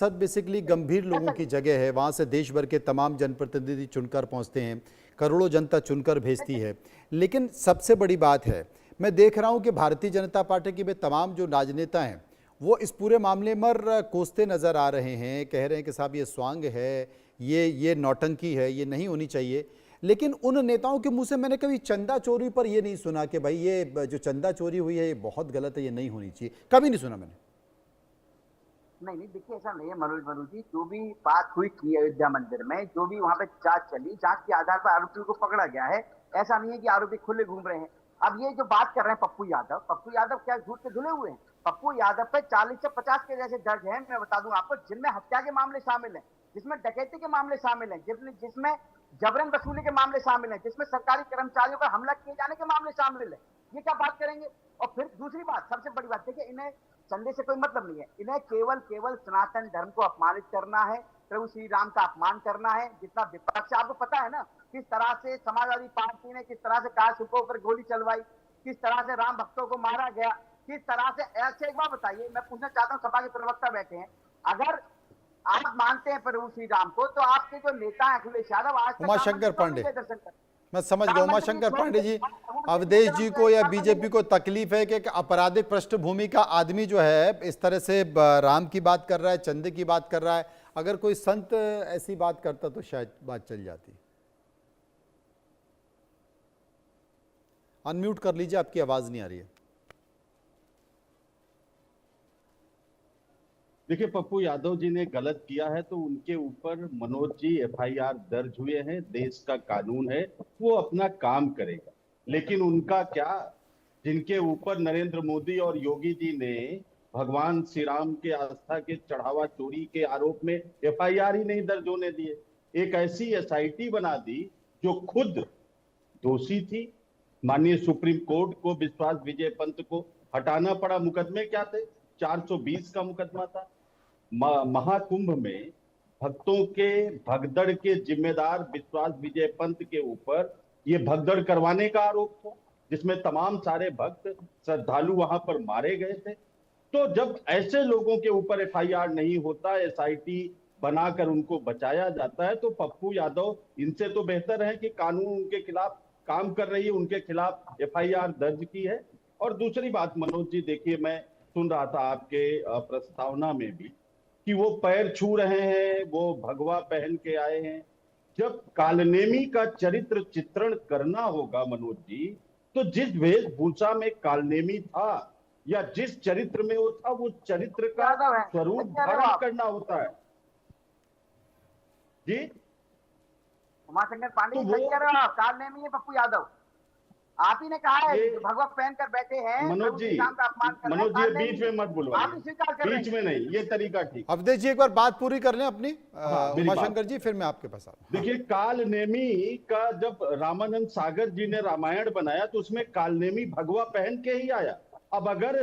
संसद बेसिकली गंभीर लोगों की जगह है। वहाँ से देश भर के तमाम जनप्रतिनिधि चुनकर पहुँचते हैं, करोड़ों जनता चुनकर भेजती है। लेकिन सबसे बड़ी बात है, मैं देख रहा हूँ कि भारतीय जनता पार्टी के में तमाम जो राजनेता हैं वो इस पूरे मामले में कोसते नज़र आ रहे हैं, कह रहे हैं कि साहब ये स्वांग है, ये नौटंकी है, ये नहीं होनी चाहिए। लेकिन उन नेताओं के मुंह से मैंने कभी चंदा चोरी पर ये नहीं सुना कि भाई ये जो चंदा चोरी हुई है ये बहुत गलत है, ये नहीं होनी चाहिए। कभी नहीं सुना मैंने। नहीं नहीं, देखिए ऐसा नहीं है मनोज मनोज जी। जो भी बात हुई थी अयोध्या मंदिर में, जो भी वहां पे जांच चली, जांच के आधार पर आरोपी को पकड़ा गया है। ऐसा नहीं है कि आरोपी खुले घूम रहे हैं। अब ये जो बात कर रहे हैं पप्पू यादव क्या झूठ से धुले हुए हैं? पप्पू यादव पे 40 से 50 के जैसे दर्ज हैं, मैं बता दूं आपको, जिनमें हत्या के मामले शामिल हैं, जिसमें डकैती के मामले शामिल हैं, जिसमें जबरन वसूली के मामले शामिल हैं, जिसमें सरकारी कर्मचारियों पर हमला किए जाने के मामले शामिल हैं। ये क्या बात करेंगे? और फिर दूसरी बात, सबसे बड़ी बात देखिए, इन्हें चंदे से कोई मतलब नहीं है। इन्हें केवल केवल सनातन धर्म को अपमानित करना है, प्रभु श्री राम का अपमान करना है। जितना विपक्ष, आपको पता है ना किस तरह से समाजवादी पार्टी ने किस तरह से काशिफों पर गोली चलवाई, किस तरह से राम भक्तों को मारा गया, किस तरह से। ऐसे एक बात बताइए, मैं पूछना चाहता हूँ, सपा के प्रवक्ता बैठे हैं, अगर आप मानते हैं प्रभु श्री राम को, तो आपके जो नेता है अखिलेश यादव आज तक उमाशंकर पांडे, दर्शन कर, मैं समझ गया। उमाशंकर पांडे जी, अवधेश जी को या बीजेपी को तकलीफ है कि एक आपराधिक पृष्ठभूमि का आदमी जो है इस तरह से राम की बात कर रहा है, चंदे की बात कर रहा है। अगर कोई संत ऐसी बात करता तो शायद बात चल जाती। अनम्यूट कर लीजिए, आपकी आवाज नहीं आ रही है। देखिए, पप्पू यादव जी ने गलत किया है तो उनके ऊपर मनोज जी एफआईआर दर्ज हुए हैं। देश का कानून है, वो अपना काम करेगा। लेकिन उनका क्या, जिनके ऊपर नरेंद्र मोदी और योगी जी ने भगवान श्री राम के आस्था के चढ़ावा चोरी के आरोप में एफआईआर ही नहीं दर्ज होने दिए। एक ऐसी एसआईटी बना दी जो खुद दोषी थी। माननीय सुप्रीम कोर्ट को विश्वास विजय पंत को हटाना पड़ा। मुकदमे क्या थे? 420 का मुकदमा था। महाकुंभ में भक्तों के भगदड़ के जिम्मेदार विश्वास विजय पंत के ऊपर ये भगदड़ करवाने का आरोप था, जिसमें तमाम सारे भक्त श्रद्धालु वहां पर मारे गए थे। तो जब ऐसे लोगों के ऊपर एफआईआर नहीं होता, एसआईटी बनाकर उनको बचाया जाता है, तो पप्पू यादव इनसे तो बेहतर है कि कानून उनके खिलाफ काम कर रही है, उनके खिलाफ एफआईआर दर्ज की है। और दूसरी बात मनोज जी, देखिए, मैं सुन रहा था आपके प्रस्तावना में भी कि वो पैर छू रहे हैं, वो भगवा पहन के आए हैं। जब कालनेमी का चरित्र चित्रण करना होगा मनोज जी, तो जिस वेशभूषा में कालनेमी था या जिस चरित्र में वो था, वो चरित्र का स्वरूप धारण करना होता है जी। उमाशंकर पांडे जी, सही कह रहे हो आप, कालनेमी है पप्पू यादव। आप ही ने कहा है भगवा पहन कर बैठे हैं, मनोज जी, मनोज जी बीच में मत बुलवाइए, आप ही स्वीकार कर रहे हैं। बीच में नहीं, ये तरीका ठीक। अवधेश जी एक बार बात पूरी कर लें अपनी, उमाशंकर जी, फिर मैं आपके पास आता हूं। देखिए, कालनेमी का जब रामानंद सागर जी ने रामायण बनाया तो उसमें कालनेमी भगवा पहन के ही आया। अब अगर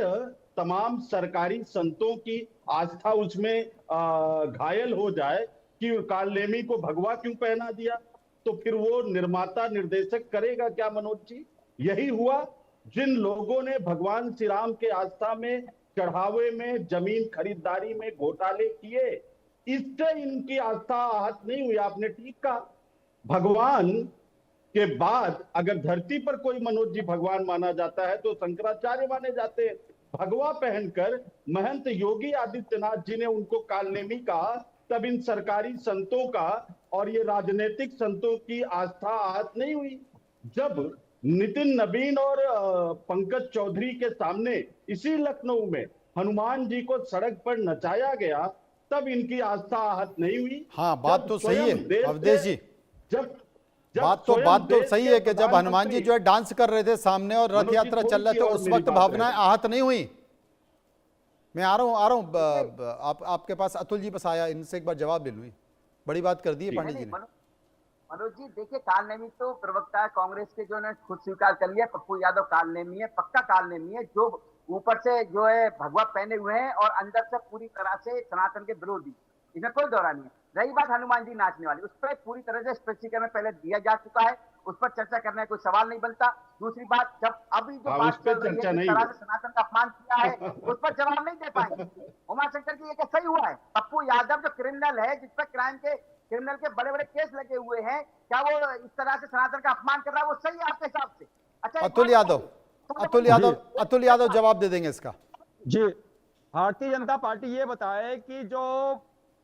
तमाम सरकारी संतों की आस्था उसमें घायल हो जाए कि कालनेमी को भगवा क्यों पहना दिया, तो फिर वो निर्माता निर्देशक करेगा क्या मनोज जी? यही हुआ। जिन लोगों ने भगवान श्री राम के आस्था में, चढ़ावे में, जमीन खरीदारी में घोटाले किए, इससे इनकी आस्था आहत नहीं हुई। आपने ठीक कहा, भगवान के बाद अगर धरती पर कोई मनोज जी भगवान माना जाता है तो शंकराचार्य माने जाते हैं। भगवा पहनकर महंत योगी आदित्यनाथ जी ने उनको कालनेमी कहा, तब इन सरकारी संतों का और ये राजनीतिक संतों की आस्था आहत नहीं हुई। जब नितिन नवीन और पंकज चौधरी के सामने इसी लखनऊ में हनुमान जी को सड़क पर नचाया गया, तब इनकी आस्था आहत नहीं हुई। हाँ, बात तो सही है अवधेश जी। जब बात तो सही है कि जब हनुमान जी जो है डांस कर रहे थे सामने और रथ यात्रा चल रहा था, उस वक्त भावनाएं आहत नहीं हुई। मैं आ रहा हूं आपके पास। अतुल जी बस आया, इनसे एक बार जवाब ले लूं। बड़ी बात कर दी है पांडे जी ने। मनोज जी देखिए, कालनेमी तो प्रवक्ता है कांग्रेस के, जो ने खुद स्वीकार कर लिया, पप्पू यादव कालनेमी है, पक्का कालनेमी है, जो ऊपर से जो है भगवा पहने हुए हैं और अंदर से पूरी तरह से सनातन के विरोधी। इसमें कोई दौरा नहीं है। रही बात हनुमान जी नाचने वाली, उस पर पूरी तरह से स्पष्टीकरण पहले दिया जा चुका है, उस पर चर्चा करने का कोई सवाल नहीं बनता। दूसरी बात, जब अभी जो हाँ, बात उस पे चल रही है चर्चा जिस नहीं तरह हुई। से सनातन का अपमान किया है उस पर जवाब नहीं दे पाएंगे। उमाशंकर जी, ये क्या सही हुआ है? पप्पू यादव जो क्रिमिनल है, जिस पर क्रिमिनल के बड़े बड़े केस लगे हुए हैं, क्या वो इस तरह से सनातन का अपमान कर रहा है? वो सही है आपके हिसाब से? अच्छा, एक अतुल बात यादव, बताइए। अतुल यादव जवाब दे देंगे इसका। जी, भारतीय जनता पार्टी ये बताए कि जो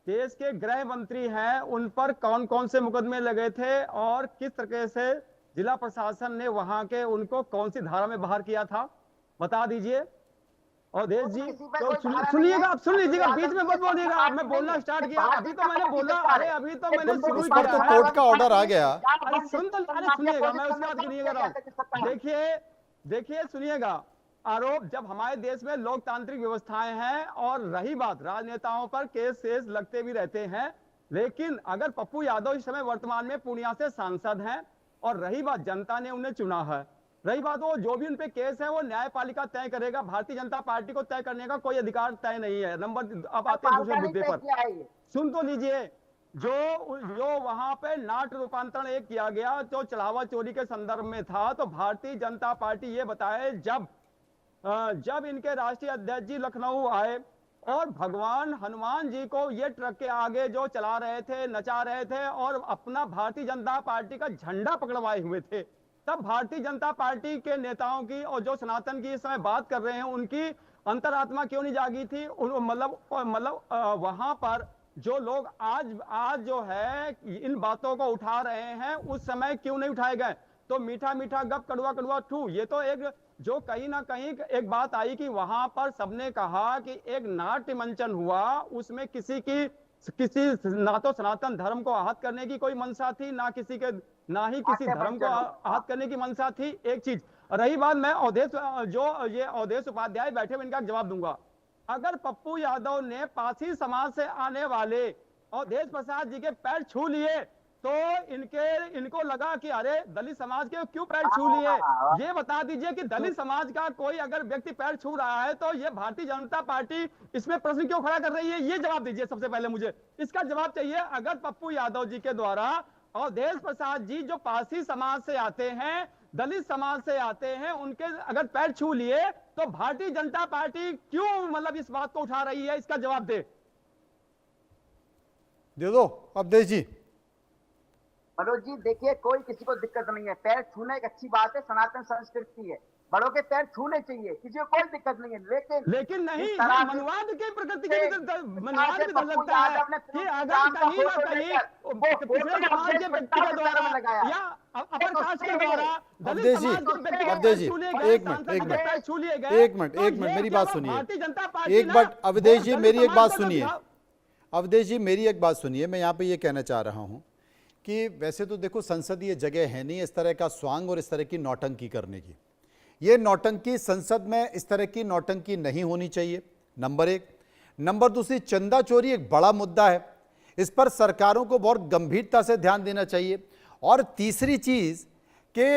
देश के गृह मंत्री हैं उन पर कौन कौन से मुकदमे लगे थे और किस तरह से जिला प्रशासन ने वहां के उनको कौन सी धारा में बाहर किया था, बता दीजिए। और देश जी तो सुनिएगा, आप सुन लीजिएगा, बीच में मत बोलिएगा। मैं बोलना स्टार्ट किया, अभी तो मैंने बोला, अरे अभी तो मैंने शुरू उस किया पर तो है। कोर्ट का ऑर्डर आ गया। अरे सुनिएगा, मैं उसके बाद गिनिएगा रहा हूं। देखिए सुनिएगा, आरोप जब हमारे देश में लोकतांत्रिक व्यवस्थाएं हैं और रही बात राजनेताओं पर केस लगते भी रहते हैं, लेकिन अगर पप्पू यादव इस समय वर्तमान में पूर्णिया से सांसद हैं और रही बात जनता ने उन्हें चुना है, रही बात वो जो भी उन पे केस है वो न्यायपालिका तय करेगा, भारतीय जनता पार्टी को तय करने का कोई अधिकार तय नहीं है। अब आते हैं दूसरे मुद्दे पर, सुन तो लीजिए। जो वहां पे नाट्य रूपांतरण एक किया गया जो चढ़ावा चोरी के संदर्भ में था, तो भारतीय जनता पार्टी ये बताए जब इनके राष्ट्रीय अध्यक्ष जी लखनऊ आए और भगवान हनुमान जी को ये ट्रक के आगे जो चला रहे थे, नचा रहे थे और अपना भारतीय जनता पार्टी का झंडा पकड़वाए हुए थे, तब भारतीय जनता पार्टी के नेताओं की और जो सनातन की इस समय बात कर रहे हैं उनकी अंतरात्मा क्यों नहीं जागी थी? मतलब वहां पर जो लोग आज जो है इन बातों को उठा रहे हैं, उस समय क्यों नहीं उठाए गए? तो मीठा मीठा गप कड़वा कड़वा ठू, ये तो एक जो कहीं ना कहीं एक बात आई कि वहां पर सबने कहा कि एक नाट्य मंचन हुआ, उसमें किसी ना तो सनातन धर्म को आहत करने की कोई मंशा थी, ना ही किसी धर्म को आहत करने की मंशा थी। एक चीज रही बात, मैं अवधेश उपाध्याय बैठे हुए इनका जवाब दूंगा। अगर पप्पू यादव ने पासी समाज से आने वाले अवधेश प्रसाद जी के पैर छू लिए तो इनको लगा कि अरे दलित समाज के क्यों पैर छू लिए? ये बता दीजिए कि दलित समाज का कोई अगर व्यक्ति पैर छू रहा है तो ये भारतीय जनता पार्टी इसमें प्रश्न क्यों खड़ा कर रही है? ये जवाब दीजिए, सबसे पहले मुझे इसका जवाब चाहिए। अगर पप्पू यादव जी के द्वारा अवधेश प्रसाद जी जो पासी समाज से आते हैं, दलित समाज से आते हैं, उनके अगर पैर छू लिए तो भारतीय जनता पार्टी क्यों मतलब इस बात को उठा रही है? इसका जवाब दे दो अवधेश जी। मनोज जी, देखिए, कोई किसी को दिक्कत नहीं है, पैर छूना एक अच्छी बात है, सनातन संस्कृति है, बड़ों के पैर छूने चाहिए, किसी को कोई दिक्कत नहीं है। लेकिन नहीं, मनुवाद की प्रकृति के मनुवाद भी लगता है कि अगर कहीं ना कहीं पिछड़े समाज के व्यक्ति के द्वारा या अपर कास्ट के द्वारा दलित समाज के व्यक्ति के पैर छू लिए गए, एक मिनट मेरी बात सुनिए। भारतीय जनता पार्टी एक बात, अवधेश जी मेरी एक बात सुनिए, अवधेश जी मेरी एक बात सुनिए। मैं यहाँ पे ये कहना चाह रहा हूँ कि वैसे तो देखो संसदीय जगह है नहीं इस तरह का स्वांग और इस तरह की नौटंकी करने की। ये नौटंकी संसद में इस तरह की नौटंकी नहीं होनी चाहिए, नंबर एक। नंबर दूसरी, चंदा चोरी एक बड़ा मुद्दा है, इस पर सरकारों को बहुत गंभीरता से ध्यान देना चाहिए। और तीसरी चीज़ कि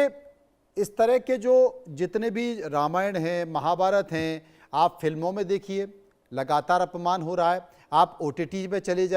इस तरह के जो जितने भी रामायण हैं, महाभारत हैं, आप फिल्मों में देखिए लगातार अपमान हो रहा है, आप OTT पे चले जाइए।